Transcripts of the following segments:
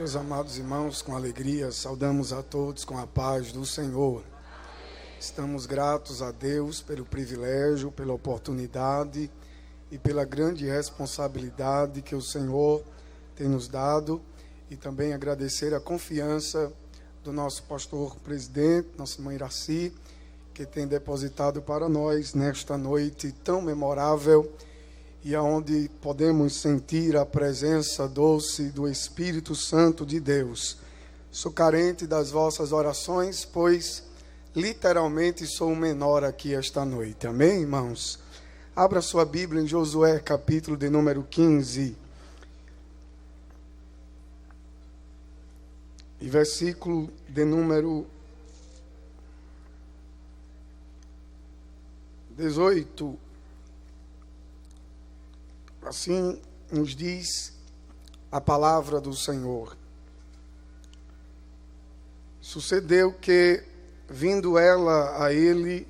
Meus amados irmãos, com alegria, saudamos a todos com a paz do Senhor. Estamos gratos a Deus pelo privilégio, pela oportunidade e pela grande responsabilidade que o Senhor tem nos dado, e também agradecer a confiança do nosso pastor presidente, nossa irmã Iraci, que tem depositado para nós nesta noite tão memorável, e aonde podemos sentir a presença doce do Espírito Santo de Deus. Sou carente das vossas orações, pois literalmente sou o menor aqui esta noite. Amém, irmãos? Abra sua Bíblia em Josué, capítulo de número 15. E versículo de número 18. Assim nos diz a palavra do Senhor. Sucedeu que, vindo ela a ele,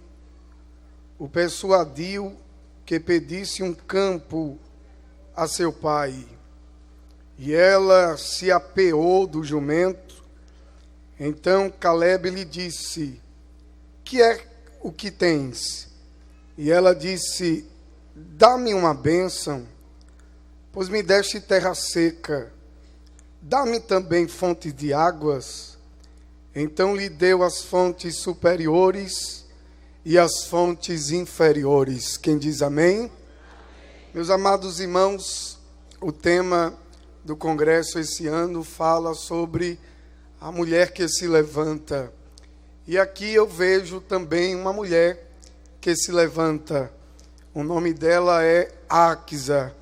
o persuadiu que pedisse um campo a seu pai. E ela se apeou do jumento. Então Calebe lhe disse: que é o que tens? E ela disse: dá-me uma bênção, pois me deste terra seca. Dá-me também fonte de águas. Então lhe deu as fontes superiores e as fontes inferiores. Quem diz amém? Amém. Meus amados irmãos, o tema do congresso esse ano fala sobre a mulher que se levanta. E aqui eu vejo também uma mulher que se levanta. O nome dela é Áquisa.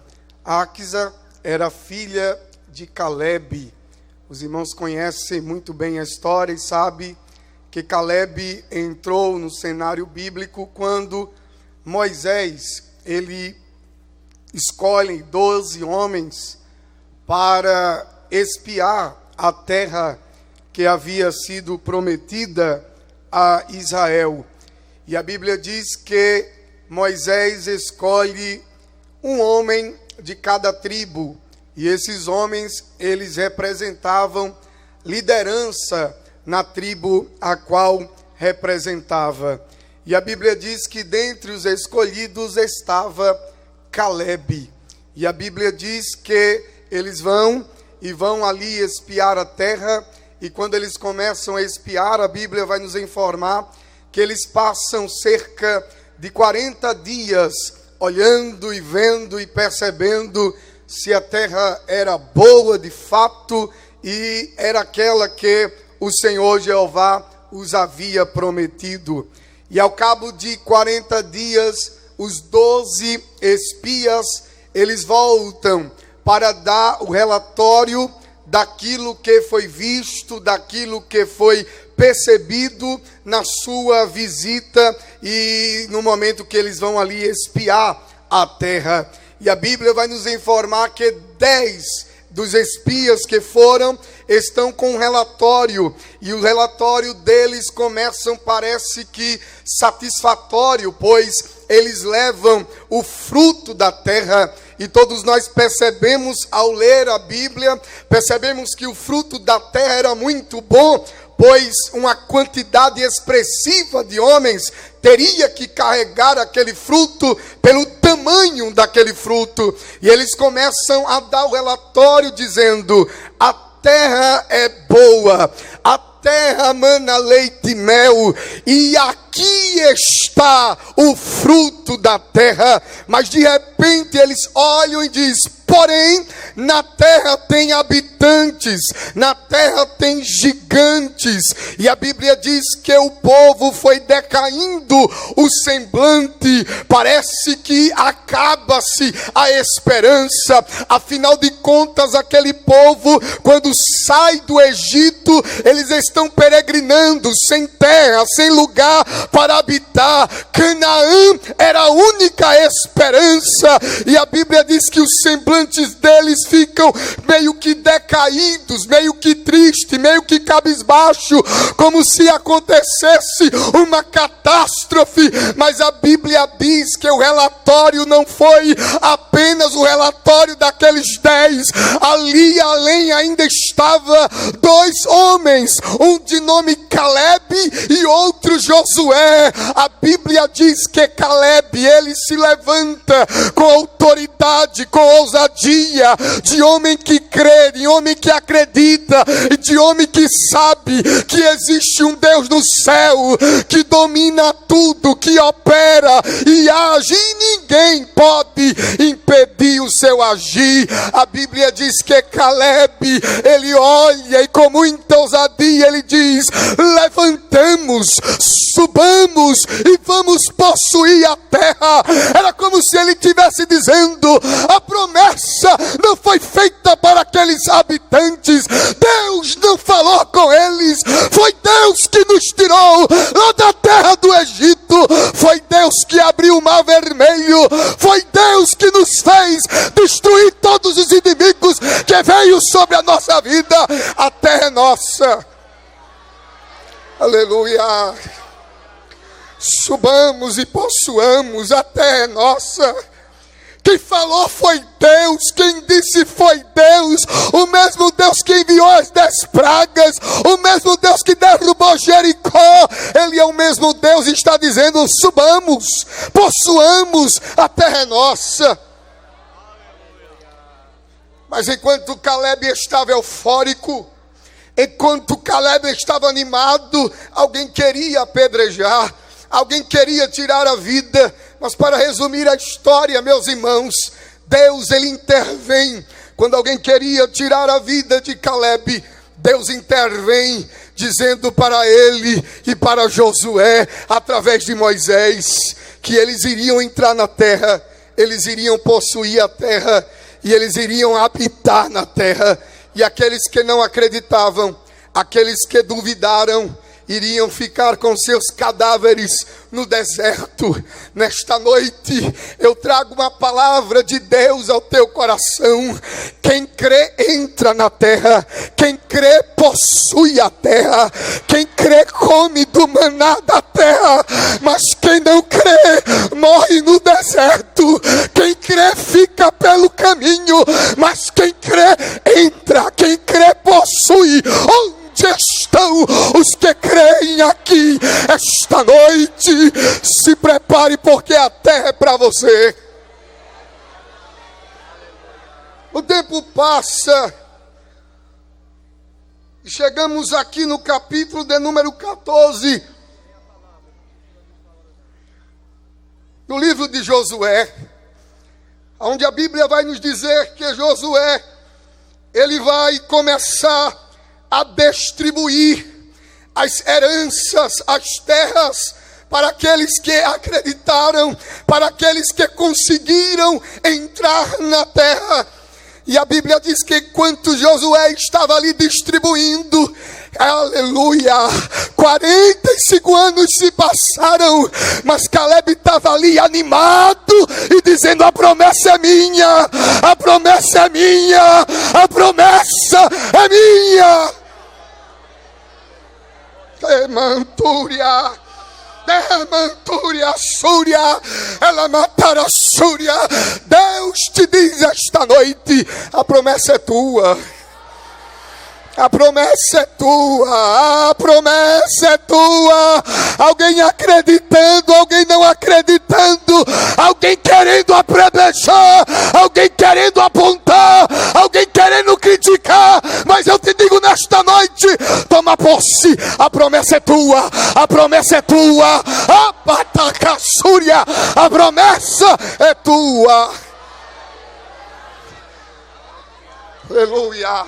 Áquisa era filha de Calebe. Os irmãos conhecem muito bem a história e sabem que Calebe entrou no cenário bíblico quando Moisés, ele escolhe 12 homens para espiar a terra que havia sido prometida a Israel. E a Bíblia diz que Moisés escolhe um homem de cada tribo, e esses homens, eles representavam liderança na tribo a qual representava. E a Bíblia diz que dentre os escolhidos estava Calebe. E a Bíblia diz que eles vão ali espiar a terra, e quando eles começam a espiar, a Bíblia vai nos informar que eles passam cerca de 40 dias olhando e vendo e percebendo se a terra era boa de fato e era aquela que o Senhor Jeová os havia prometido. E ao cabo de 40 dias, os 12 espias, eles voltam para dar o relatório daquilo que foi visto, daquilo que foi percebido na sua visita e no momento que eles vão ali espiar a terra. E a Bíblia vai nos informar que 10 dos espias que foram estão com um relatório, e o relatório deles parece que satisfatório, pois eles levam o fruto da terra. E todos nós percebemos ao ler a Bíblia, percebemos que o fruto da terra era muito bom, pois uma quantidade expressiva de homens teria que carregar aquele fruto pelo tamanho daquele fruto. E eles começam a dar o relatório dizendo: a terra é boa, a terra mana leite e mel, e aqui está o fruto da terra. Mas de repente eles olham e dizem: porém, na terra tem habitantes, na terra tem gigantes. E a Bíblia diz que o povo foi decaindo o semblante, parece que acaba-se a esperança. Afinal de contas, aquele povo, quando sai do Egito, eles estão peregrinando, sem terra, sem lugar para habitar. Canaã era a única esperança, e a Bíblia diz que os semblantes deles ficam meio que decaídos, meio que tristes, meio que cabisbaixo, como se acontecesse uma catástrofe. Mas a Bíblia diz que o relatório não foi apenas o relatório daqueles 10. Ali além ainda estava 2 homens, um de nome Caleb e outro Josué. A Bíblia diz que Caleb, ele se levanta com autoridade, com ousadia, de homem que crê, de homem que acredita, e de homem que sabe que existe um Deus no céu, que domina tudo, que opera e age, e ninguém pode impedir o seu agir. A Bíblia diz que Caleb, ele olha e com muita ousadia ele diz: levantamos, subamos e vamos possuir a terra. Era como se ele estivesse dizendo: a promessa não foi feita para aqueles habitantes, Deus não falou com eles, foi Deus que nos tirou lá da terra do Egito, foi Deus que abriu o mar vermelho, foi Deus que nos fez destruir todos os inimigos que veio sobre a nossa vida. A terra é nossa. Aleluia. Subamos e possuamos, a terra é nossa. Quem falou foi Deus, quem disse foi Deus, o mesmo Deus que enviou as 10 pragas, o mesmo Deus que derrubou Jericó. Ele é o mesmo Deus e está dizendo: subamos, possuamos, a terra é nossa. Mas enquanto Caleb estava eufórico, enquanto Caleb estava animado, alguém queria apedrejar, alguém queria tirar a vida. Mas para resumir a história, meus irmãos, Deus, ele intervém. Quando alguém queria tirar a vida de Caleb, Deus intervém, dizendo para ele e para Josué, através de Moisés, que eles iriam entrar na terra, eles iriam possuir a terra, e eles iriam habitar na terra. E aqueles que não acreditavam, aqueles que duvidaram, iriam ficar com seus cadáveres no deserto. Nesta noite eu trago uma palavra de Deus ao teu coração. Quem crê entra na terra, quem crê possui a terra, quem crê come do maná da terra. Mas quem não crê morre no deserto. Quem crê fica pelo caminho, mas quem crê entra, quem crê possui. Estão os que creem aqui esta noite? Se prepare, porque a terra é para você. O tempo passa e chegamos aqui no capítulo de número 14 do livro de Josué, onde a Bíblia vai nos dizer que Josué, ele vai começar a distribuir as heranças, as terras, para aqueles que acreditaram, para aqueles que conseguiram entrar na terra. E a Bíblia diz que enquanto Josué estava ali distribuindo, aleluia, 45 anos se passaram, mas Caleb estava ali animado e dizendo: a promessa é minha, a promessa é minha, a promessa é minha. Demantúria, Súria, ela matará Súria. Deus te diz esta noite: a promessa é tua. A promessa é tua, a promessa é tua. Alguém acreditando, alguém não acreditando, alguém querendo apedrejar, alguém querendo apontar, alguém querendo criticar. Mas eu te digo nesta noite: toma posse, a promessa é tua, a promessa é tua. A Patacassúria, a promessa é tua. Aleluia.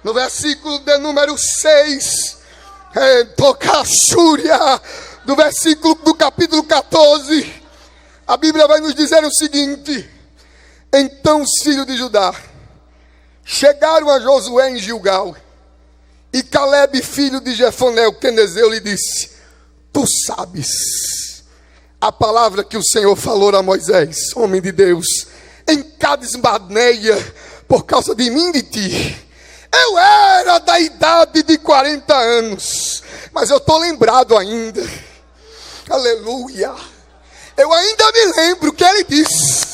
No versículo de número 6, do versículo do capítulo 14, a Bíblia vai nos dizer o seguinte: então os filhos de Judá chegaram a Josué em Gilgal, e Caleb, filho de Jefoné, o quenezeu, lhe disse: tu sabes a palavra que o Senhor falou a Moisés, homem de Deus, em Cades Barneia, por causa de mim e de ti. Eu era da idade de 40 anos, mas eu estou lembrado ainda. Aleluia. Eu ainda me lembro que ele disse: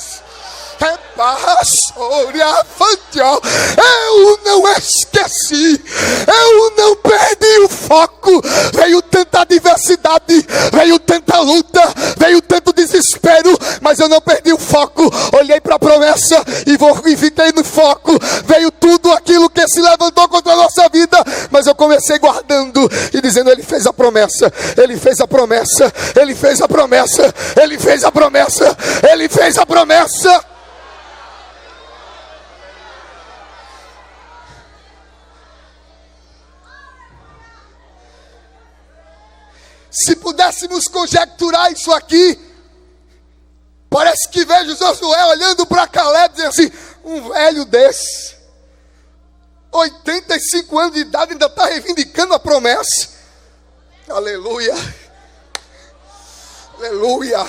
eu não esqueci, eu não perdi o foco. Veio tanta adversidade, veio tanta luta, veio tanto desespero, mas eu não perdi o foco. Olhei para a promessa e fiquei no foco. Veio tudo aquilo que se levantou contra a nossa vida, mas eu comecei guardando e dizendo: ele fez a promessa, ele fez a promessa, ele fez a promessa, ele fez a promessa, ele fez a promessa. Se pudéssemos conjecturar isso aqui, parece que vejo Josué olhando para Caleb dizendo assim: um velho desse, 85 anos de idade, ainda está reivindicando a promessa. Aleluia, aleluia.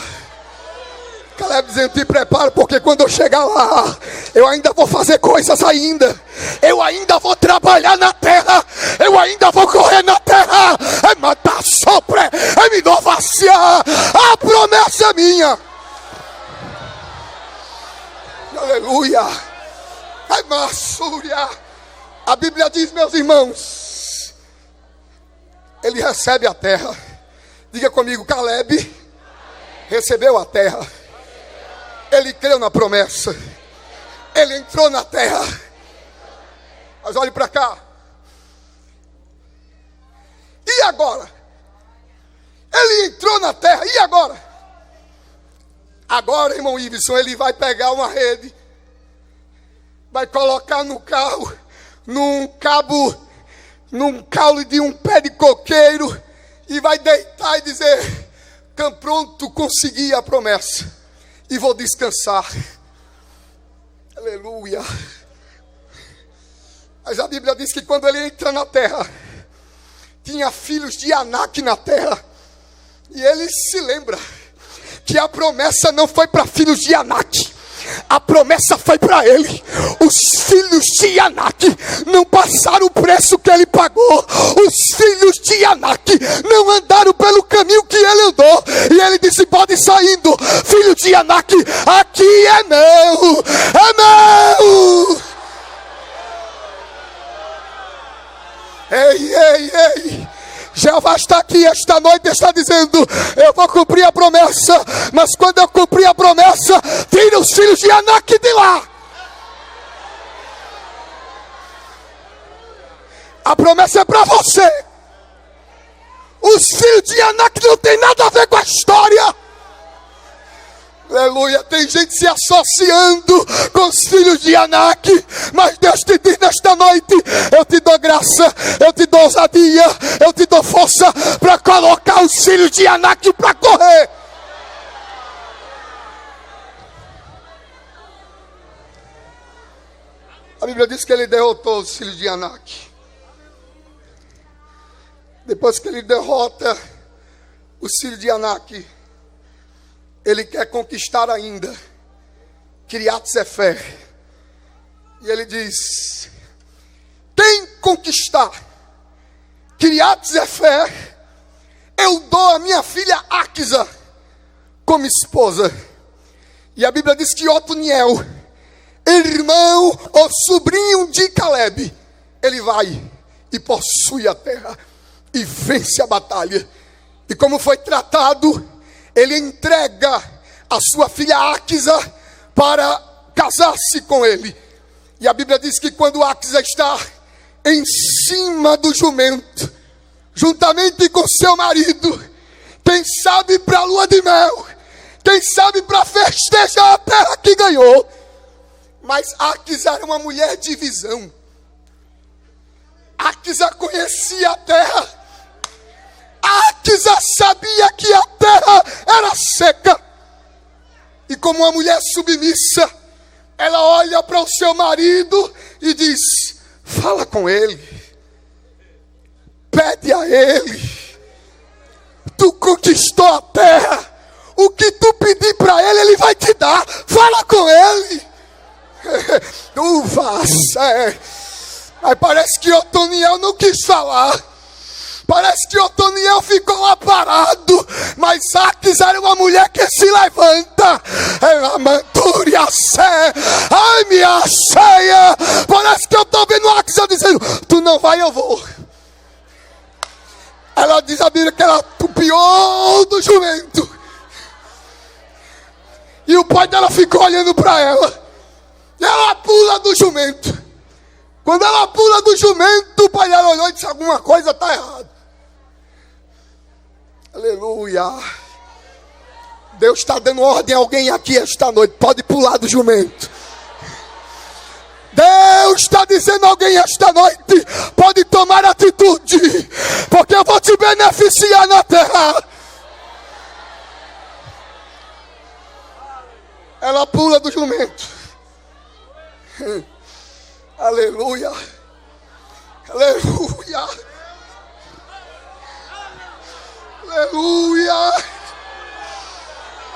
Caleb dizendo: te prepara, porque quando eu chegar lá, eu ainda vou fazer coisas ainda. Eu ainda vou trabalhar na terra. Eu ainda vou correr na terra. É matar sopre, é me inovaciar. A promessa é minha. Aleluia. É maçúria. A Bíblia diz, meus irmãos, ele recebe a terra. Diga comigo: Caleb recebeu a terra. Ele creu na promessa. Ele entrou na terra. Mas olhe para cá. E agora? Ele entrou na terra. E agora? Agora, irmão Iveson, ele vai pegar uma rede, vai colocar no carro, num caule de um pé de coqueiro, e vai deitar e dizer: pronto, consegui a promessa e vou descansar. Aleluia. Mas a Bíblia diz que quando ele entra na terra, tinha filhos de Anak na terra. E ele se lembra que a promessa não foi para filhos de Anak. A promessa foi para ele. Os filhos de Anak não passaram o preço que ele pagou. Os filhos de Anak não andaram pelo caminho que ele andou. E ele disse: pode ir saindo, filho de Anak, aqui é meu, é meu. Ei, ei, ei. Jeová está aqui esta noite, está dizendo: eu vou cumprir a promessa, mas quando eu cumprir a promessa, tira os filhos de Anak de lá. A promessa é para você. Os filhos de Anak não tem nada a ver com a história. Aleluia. Tem gente se associando com os filhos de Anak, mas Deus te diz nesta noite: eu te dou graça, eu te dou ousadia, eu te dou força para colocar os filhos de Anak para correr. A Bíblia diz que ele derrotou os filhos de Anak. Depois que ele derrota os filhos de Anak, ele quer conquistar ainda Kiriat Sefer. E ele diz: quem conquistar Kiriat Sefer, eu dou a minha filha Aquisa como esposa. E a Bíblia diz que Otoniel, irmão ou sobrinho de Caleb, ele vai e possui a terra e vence a batalha. E como foi tratado, ele entrega a sua filha Aquisa para casar-se com ele. E a Bíblia diz que quando Aquisa está em cima do jumento, juntamente com seu marido, quem sabe para a lua de mel, quem sabe para festejar a terra que ganhou. Mas Aquisa era uma mulher de visão. Aquisa conhecia a terra. Aquisa sabia que a terra era seca. E como uma mulher submissa, ela olha para o seu marido e diz: fala com ele, pede a ele. Tu conquistou a terra. O que tu pedir para ele, ele vai te dar. Fala com ele. Aí parece que Otoniel não quis falar. Parece que Otoniel ficou lá parado. Mas Aques era uma mulher que se levanta. Ela mantúria sé. Ai, minha ceia. Parece que eu estou vendo Aques dizendo: tu não vai, eu vou. Ela diz a Bíblia que ela tupiou do jumento. E o pai dela ficou olhando para ela. E ela pula do jumento. Quando ela pula do jumento, o pai dela olhou e disse: alguma coisa está errada. Aleluia. Deus está dando ordem a alguém aqui esta noite: pode pular do jumento. Deus está dizendo a alguém esta noite: pode tomar atitude, porque eu vou te beneficiar na terra. Ela pula do jumento. Aleluia. Aleluia. Aleluia.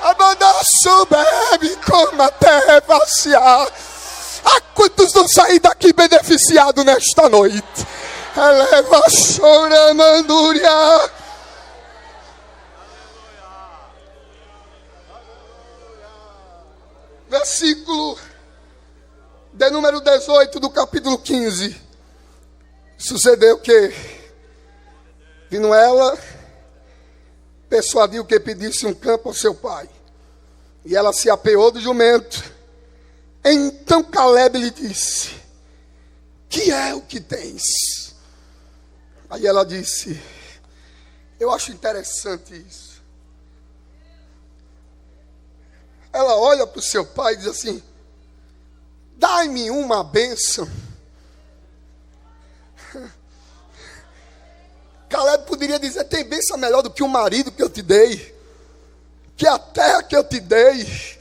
A banda soube como a terra passear. Há quantos vão sair daqui beneficiados nesta noite? Eleva choramandúria. Versículo de número 18 do capítulo 15. Sucedeu que, vindo ela, persuadiu que pedisse um campo ao seu pai. E ela se apeou do jumento. Então Caleb lhe disse: que é o que tens? Aí ela disse: eu acho interessante isso. Ela olha para o seu pai e diz assim: dai-me uma bênção. Caleb poderia dizer: tem bênção melhor do que o marido que eu te dei, que a terra que eu te dei.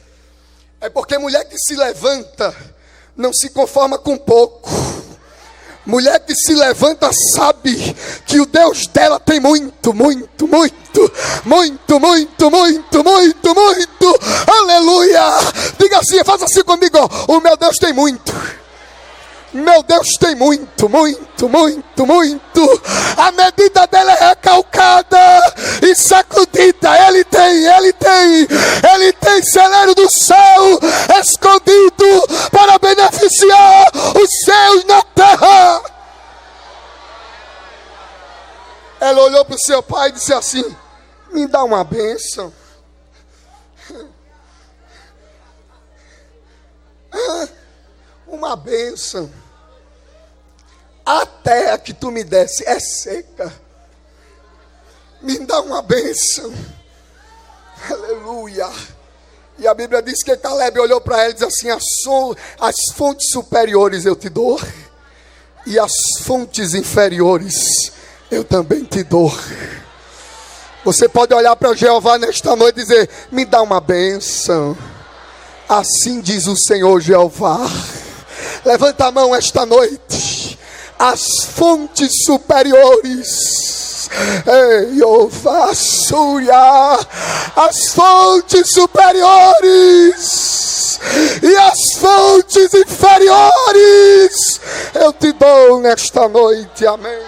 É porque mulher que se levanta não se conforma com pouco. Mulher que se levanta sabe que o Deus dela tem muito, muito, muito, muito, muito, muito, muito, muito. Aleluia. Diga assim, faça assim comigo: o meu Deus tem muito. Meu Deus tem muito, muito, muito, muito. A medida dela é recalcada e sacudida. Ele tem celeiro do céu escondido para beneficiar os seus na terra. Ela olhou para o seu pai e disse assim: me dá uma bênção. Uma bênção. A terra que tu me desse é seca. Me dá uma bênção. Aleluia. E a Bíblia diz que Caleb olhou para ela e disse assim: as fontes superiores eu te dou, e as fontes inferiores eu também te dou. Você pode olhar para Jeová nesta noite e dizer: me dá uma bênção. Assim diz o Senhor Jeová. Levanta a mão esta noite. As fontes superiores, Jeová, as fontes superiores e as fontes inferiores eu te dou nesta noite. Amém.